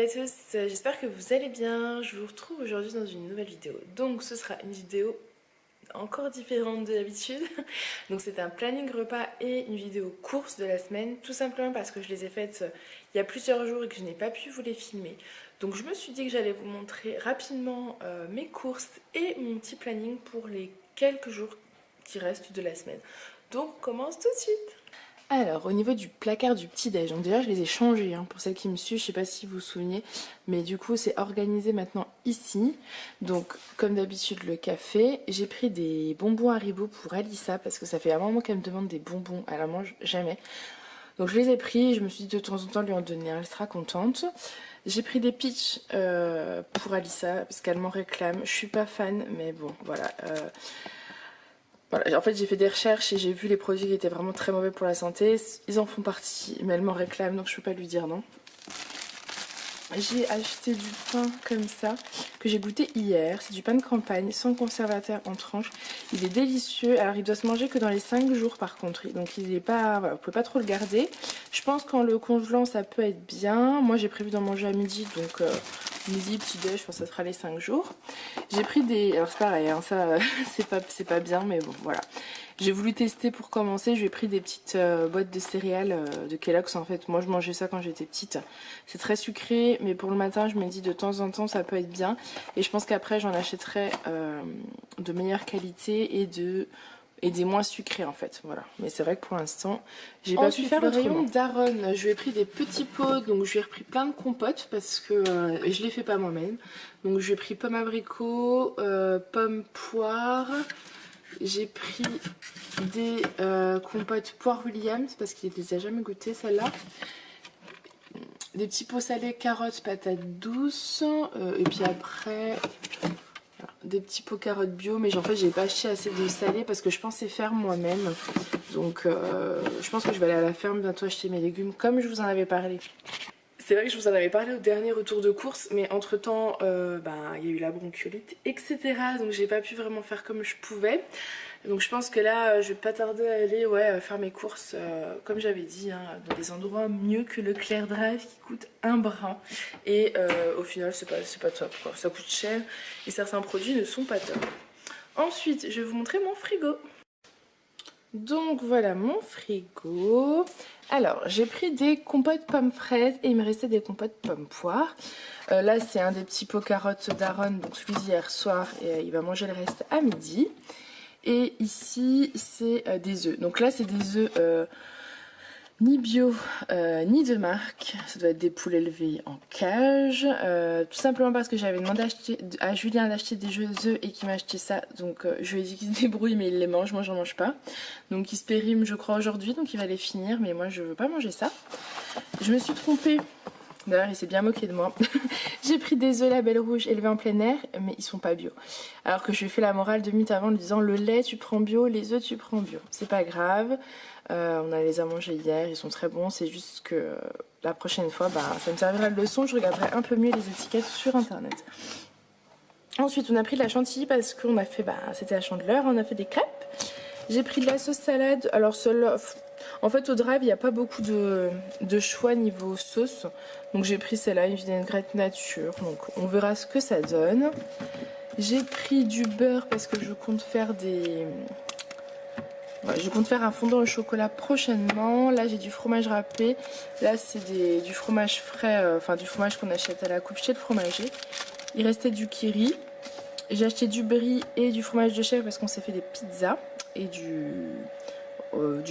à tous, j'espère que vous allez bien. Je vous retrouve aujourd'hui dans une nouvelle vidéo. Donc ce sera une vidéo encore différente de d'habitude. Donc c'est un planning repas et une vidéo course de la semaine. Tout simplement parce que je les ai faites il y a plusieurs jours et que je n'ai pas pu vous les filmer. Donc je me suis dit que j'allais vous montrer rapidement mes courses et mon petit planning pour les quelques jours qui restent de la semaine. Donc on commence tout de suite. Alors, au niveau du placard du petit-déj, donc déjà je les ai changés, hein, pour celles qui me suivent, je sais pas si vous vous souvenez, mais du coup c'est organisé maintenant ici. Donc, comme d'habitude, le café. J'ai pris des bonbons Haribo pour Alissa, parce que ça fait un moment qu'elle me demande des bonbons, elle en mange jamais. Donc je les ai pris, je me suis dit de temps en temps lui en donner un, elle sera contente. J'ai pris des peach pour Alissa, parce qu'elle m'en réclame. Je suis pas fan, mais bon, voilà. Voilà, en fait j'ai fait des recherches et j'ai vu les produits qui étaient vraiment très mauvais pour la santé. Ils en font partie, mais elle m'en réclame donc je peux pas lui dire non. J'ai acheté du pain comme ça que j'ai goûté hier. C'est du pain de campagne sans conservateur en tranches. Il est délicieux. Alors il doit se manger que dans les 5 jours par contre. Donc il est pas, voilà, vous pouvez pas trop le garder. Je pense qu'en le congelant ça peut être bien. Moi j'ai prévu d'en manger à midi donc midi, petit déj, je pense que ça fera les 5 jours. J'ai pris des... Alors c'est pareil, hein, ça c'est pas bien mais bon voilà. J'ai voulu tester pour commencer, j'ai pris des petites boîtes de céréales de Kellogg's en fait. Moi je mangeais ça quand j'étais petite. C'est très sucré mais pour le matin je me dis de temps en temps ça peut être bien. Et je pense qu'après j'en achèterai de meilleure qualité et des moins sucrés en fait, voilà. Mais c'est vrai que pour l'instant j'ai pas pu faire le rayon d'Aaron. Je lui ai pris des petits pots, donc je lui ai repris plein de compotes parce que je les fais pas moi-même. Donc je lui ai pris pomme abricot, pomme poire. J'ai pris des compotes poire Williams parce qu'il les a jamais goûté celle-là. Des petits pots salés, carottes, patates douces. Et puis après, des petits pots carottes bio. Mais en fait, j'ai pas acheté assez de salé parce que je pensais faire moi-même. Donc, je pense que je vais aller à la ferme bientôt acheter mes légumes comme je vous en avais parlé. C'est vrai que je vous en avais parlé au dernier retour de course, mais entre temps, il y a eu la bronchiolite, etc. Donc j'ai pas pu vraiment faire comme je pouvais. Donc je pense que là, je vais pas tarder à aller faire mes courses, comme j'avais dit, hein, dans des endroits mieux que le Claire Drive qui coûte un brin. Et au final, c'est pas top, quoi. Ça coûte cher et certains produits ne sont pas top. Ensuite, je vais vous montrer mon frigo. Donc voilà mon frigo. Alors j'ai pris des compotes pommes fraises et il me restait des compotes pommes poire. Là c'est un des petits pots carottes d'Aaron, donc celui d'hier soir et il va manger le reste à midi. Et ici c'est des œufs. Donc là c'est des œufs ni bio ni de marque. Ça doit être des poules élevées en cage. Tout simplement parce que j'avais demandé à Julien d'acheter des œufs et qu'il m'a acheté ça. Donc je lui ai dit qu'il se débrouille mais il les mange. Moi j'en mange pas. Donc il se périme je crois aujourd'hui. Donc il va les finir. Mais moi je veux pas manger ça. Je me suis trompée. D'ailleurs il s'est bien moqué de moi. J'ai pris des œufs Label Rouge élevés en plein air. Mais ils sont pas bio. Alors que je lui ai fait la morale 2 minutes avant en lui disant le lait tu prends bio, les œufs tu prends bio. C'est pas grave. On a les a mangés hier, ils sont très bons, c'est juste que la prochaine fois, ça me servira de leçon, je regarderai un peu mieux les étiquettes sur internet. Ensuite, on a pris de la chantilly parce qu'on a fait, c'était à Chandeleur, on a fait des crêpes. J'ai pris de la sauce salade, alors celle-là, en fait au drive, il n'y a pas beaucoup de choix niveau sauce. Donc j'ai pris celle-là, une vinaigrette nature, donc on verra ce que ça donne. J'ai pris du beurre parce que je compte faire je compte faire un fondant au chocolat prochainement. Là j'ai du fromage râpé. Là c'est du fromage frais, du fromage qu'on achète à la coupe chez le fromager. Il restait du kiri. J'ai acheté du brie et du fromage de chèvre parce qu'on s'est fait des pizzas et du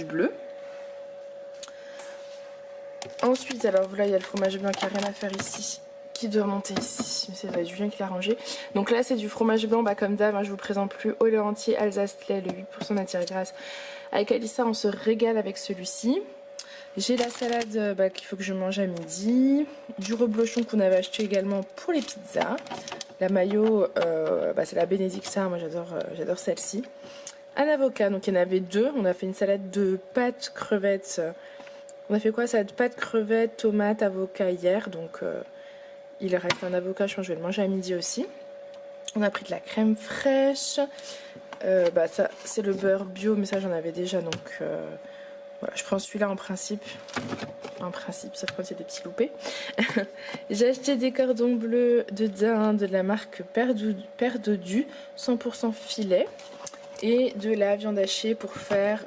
bleu. Ensuite alors voilà il y a le fromage blanc qui n'a rien à faire ici. Qui doit monter ici, mais c'est Julien qui l'a rangé. Donc là c'est du fromage blanc, comme d'hab, hein, je vous présente plus au lait entier Alsace lait, le 8% matière grasse. Avec Alissa on se régale avec celui-ci. J'ai la salade qu'il faut que je mange à midi. Du reblochon qu'on avait acheté également pour les pizzas. La mayo, c'est la Benedicta, moi j'adore celle-ci. Un avocat, donc il y en avait 2. On a fait une salade de pâtes, crevettes. On a fait quoi? Salade pâtes, crevettes, tomates, avocat hier, donc... il reste un avocat, je pense que je vais le manger à midi aussi. On a pris de la crème fraîche. Ça c'est le beurre bio, mais ça j'en avais déjà. Donc voilà, je prends celui-là en principe. en principe, sauf quand il y a des petits loupés. J'ai acheté des cordons bleus de dinde de la marque Père Dodu, 100% filet. Et de la viande hachée pour faire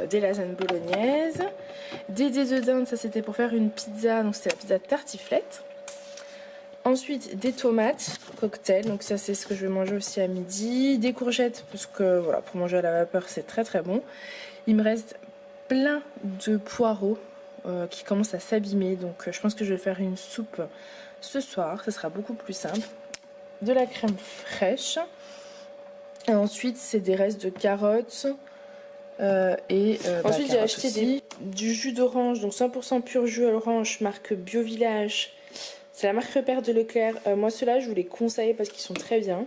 des lasagnes bolognaises. Des dés de dinde, ça c'était pour faire une pizza, donc c'était la pizza tartiflette. Ensuite des tomates cocktail, donc ça c'est ce que je vais manger aussi à midi. Des courgettes, parce que voilà, pour manger à la vapeur c'est très très bon. Il me reste plein de poireaux qui commencent à s'abîmer, donc je pense que je vais faire une soupe ce soir, ça sera beaucoup plus simple. De la crème fraîche. Et ensuite, c'est des restes de carottes. Ensuite, j'ai acheté du jus d'orange, donc 100% pur jus à l'orange, marque Bio Village. C'est la marque Repère de Leclerc. Moi, ceux-là, je vous les conseille parce qu'ils sont très bien.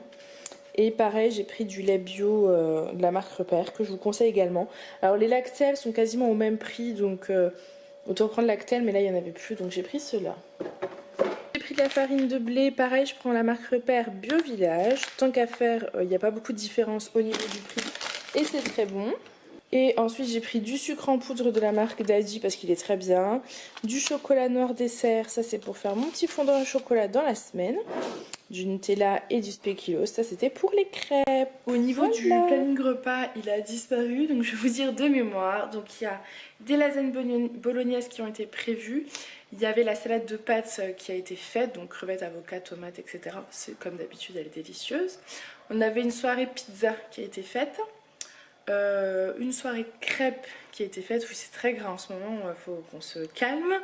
Et pareil, j'ai pris du lait bio de la marque Repère que je vous conseille également. Alors, les Lactel sont quasiment au même prix, donc autant prendre Lactel, mais là, il n'y en avait plus, donc j'ai pris ceux-là. J'ai pris de la farine de blé, pareil je prends la marque Repère Bio Village. Tant qu'à faire, il n'y a pas beaucoup de différence au niveau du prix et c'est très bon. Et ensuite j'ai pris du sucre en poudre de la marque Daddy parce qu'il est très bien. Du chocolat noir dessert, ça c'est pour faire mon petit fondant au chocolat dans la semaine. Du Nutella et du spéculoos, ça c'était pour les crêpes. Au niveau du planning repas, il a disparu, donc je vais vous dire de mémoire. Donc il y a des lasagnes bolognaises qui ont été prévues. Il y avait la salade de pâtes qui a été faite, donc crevettes, avocats, tomates, etc. C'est comme d'habitude, elle est délicieuse. On avait une soirée pizza qui a été faite. Une soirée crêpes qui a été faite. Oui, c'est très gras en ce moment, il faut qu'on se calme.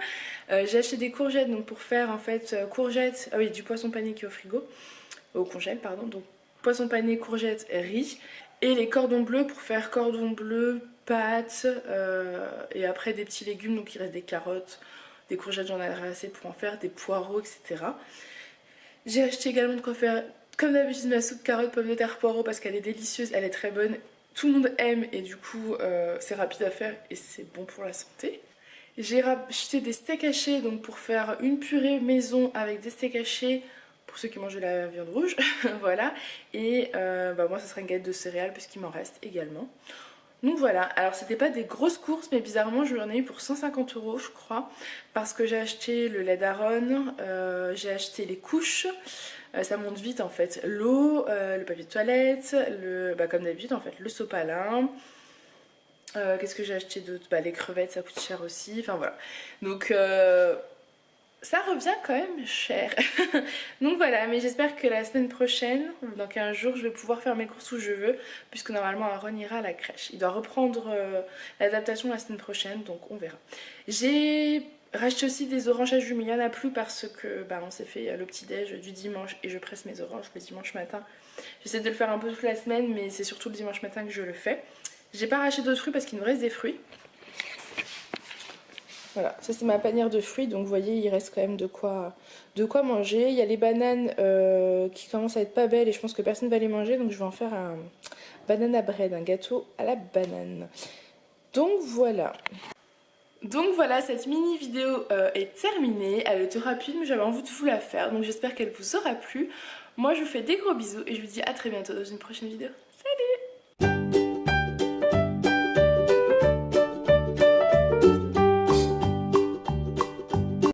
J'ai acheté des courgettes donc pour faire en fait courgettes, ah oui, du poisson pané qui est au frigo, au congèle pardon, donc poisson pané, courgettes, riz. Et les cordons bleus pour faire cordon bleu, pâtes et après des petits légumes, donc il reste des carottes, des courgettes, j'en ai assez pour en faire, des poireaux, etc. J'ai acheté également de quoi faire comme d'habitude ma soupe carotte, pommes de terre, poireaux parce qu'elle est délicieuse, elle est très bonne. Tout le monde aime et du coup c'est rapide à faire et c'est bon pour la santé. J'ai racheté des steaks hachés donc pour faire une purée maison avec des steaks hachés pour ceux qui mangent de la viande rouge. Voilà. Et moi ça sera une galette de céréales puisqu'il m'en reste également. Donc voilà, alors c'était pas des grosses courses mais bizarrement je l'en ai eu pour 150 € je crois. Parce que j'ai acheté le lait d'Aron, j'ai acheté les couches. Ça monte vite en fait, l'eau, le papier de toilette, comme d'habitude en fait, le sopalin. Qu'est-ce que j'ai acheté d'autre? Les crevettes ça coûte cher aussi, enfin voilà. Donc ça revient quand même cher. Donc voilà, mais j'espère que la semaine prochaine, ou dans 15 jours, je vais pouvoir faire mes courses où je veux, puisque normalement Aaron ira à la crèche. Il doit reprendre l'adaptation la semaine prochaine, donc on verra. J'ai racheté aussi des oranges à jus, mais il n'y en a plus parce que on s'est fait le petit déj du dimanche et je presse mes oranges le dimanche matin. J'essaie de le faire un peu toute la semaine, mais c'est surtout le dimanche matin que je le fais. J'ai pas racheté d'autres fruits parce qu'il nous reste des fruits. Voilà, ça c'est ma panière de fruits, donc vous voyez il reste quand même de quoi manger. Il y a les bananes qui commencent à être pas belles et je pense que personne va les manger, donc je vais en faire un banana bread, un gâteau à la banane. Donc voilà. Donc voilà, cette mini vidéo est terminée, elle était rapide mais j'avais envie de vous la faire, donc j'espère qu'elle vous aura plu. Moi je vous fais des gros bisous et je vous dis à très bientôt dans une prochaine vidéo.